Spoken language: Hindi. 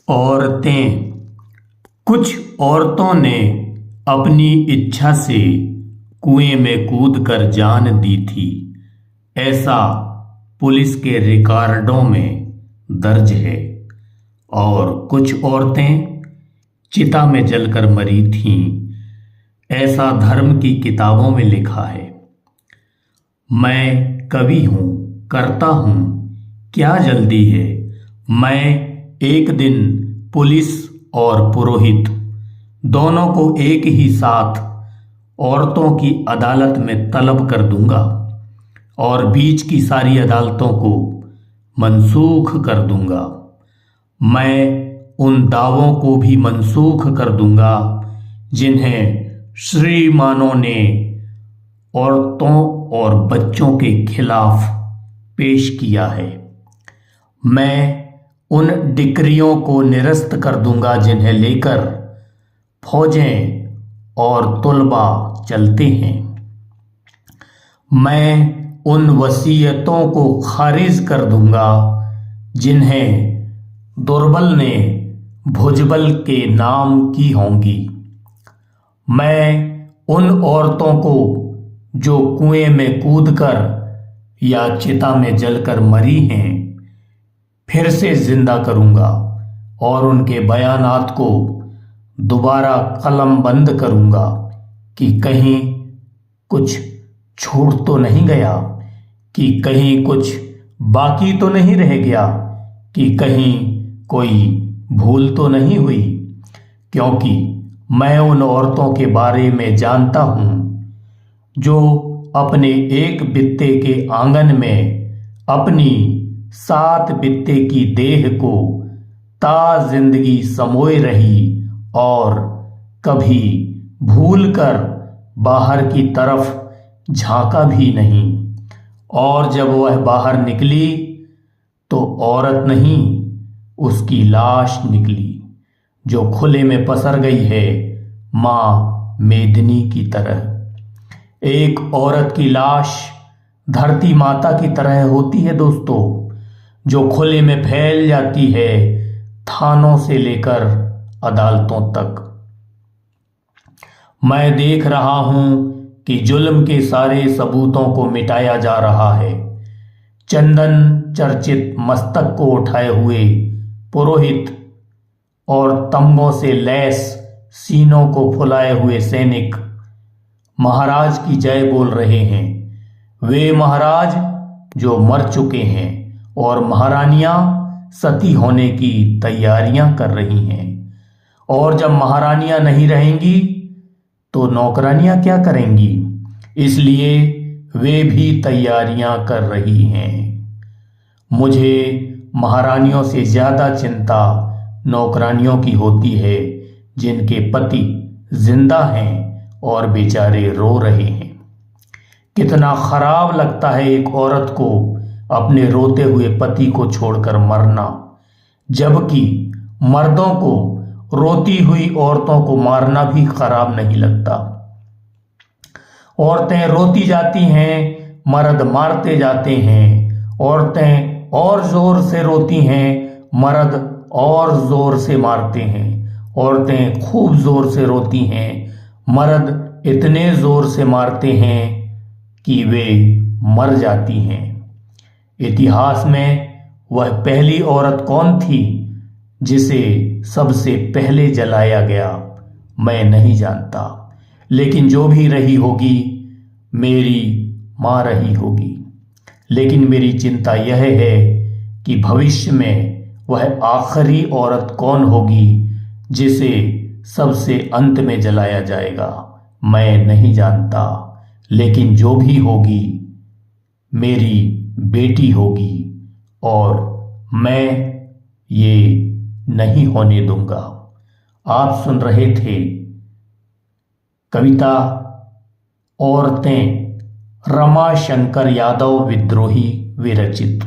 औरतें। कुछ औरतों ने अपनी इच्छा से कुएं में कूदकर जान दी थी, ऐसा पुलिस के रिकॉर्डों में दर्ज है। और कुछ औरतें चिता में जलकर मरी थीं, ऐसा धर्म की किताबों में लिखा है। मैं कवि हूँ, करता हूँ, क्या जल्दी है। मैं एक दिन पुलिस और पुरोहित दोनों को एक ही साथ औरतों की अदालत में तलब कर दूंगा और बीच की सारी अदालतों को मनसूख कर दूंगा। मैं उन दावों को भी मनसूख कर दूंगा जिन्हें श्रीमानों ने औरतों और बच्चों के खिलाफ पेश किया है। मैं उन डिक्रियों को निरस्त कर दूंगा जिन्हें लेकर फौजें और तुलबा चलते हैं। मैं उन वसीयतों को खारिज कर दूंगा जिन्हें दुर्बल ने भुजबल के नाम की होंगी। मैं उन औरतों को जो कुएं में कूदकर या चिता में जलकर मरी हैं फिर से जिंदा करूंगा और उनके बयानात को दोबारा कलमबंद करूंगा कि कहीं कुछ छूट तो नहीं गया, कि कहीं कुछ बाकी तो नहीं रह गया, कि कहीं कोई भूल तो नहीं हुई। क्योंकि मैं उन औरतों के बारे में जानता हूं जो अपने एक बित्ते के आंगन में अपनी 7 बित्ते की देह को ता जिंदगी समोए रही और कभी भूलकर बाहर की तरफ झांका भी नहीं। और जब वह बाहर निकली तो औरत नहीं, उसकी लाश निकली जो खुले में पसर गई है, मां मेदिनी की तरह। एक औरत की लाश धरती माता की तरह होती है दोस्तों, जो खुले में फैल जाती है थानों से लेकर अदालतों तक। मैं देख रहा हूं कि जुल्म के सारे सबूतों को मिटाया जा रहा है। चंदन चर्चित मस्तक को उठाए हुए पुरोहित और तंबों से लैस सीनों को फुलाए हुए सैनिक महाराज की जय बोल रहे हैं। वे महाराज जो मर चुके हैं और महारानियां सती होने की तैयारियां कर रही हैं। और जब महारानियां नहीं रहेंगी तो नौकरानियां क्या करेंगी, इसलिए वे भी तैयारियां कर रही हैं। मुझे महारानियों से ज्यादा चिंता नौकरानियों की होती है जिनके पति जिंदा हैं और बेचारे रो रहे हैं। कितना खराब लगता है एक औरत को अपने रोते हुए पति को छोड़कर मरना, जबकि मर्दों को रोती हुई औरतों को मारना भी खराब नहीं लगता। औरतें रोती जाती हैं, मर्द मारते जाते हैं। औरतें और जोर से रोती हैं, मर्द और जोर से मारते हैं। औरतें खूब जोर से रोती हैं, मर्द इतने जोर से मारते हैं कि वे मर जाती हैं। इतिहास में वह पहली औरत कौन थी जिसे सबसे पहले जलाया गया, मैं नहीं जानता। लेकिन जो भी रही होगी मेरी मां रही होगी। लेकिन मेरी चिंता यह है कि भविष्य में वह आखिरी औरत कौन होगी जिसे सबसे अंत में जलाया जाएगा, मैं नहीं जानता। लेकिन जो भी होगी मेरी बेटी होगी और मैं ये नहीं होने दूंगा। आप सुन रहे थे कविता औरतें, रमाशंकर यादव विद्रोही विरचित।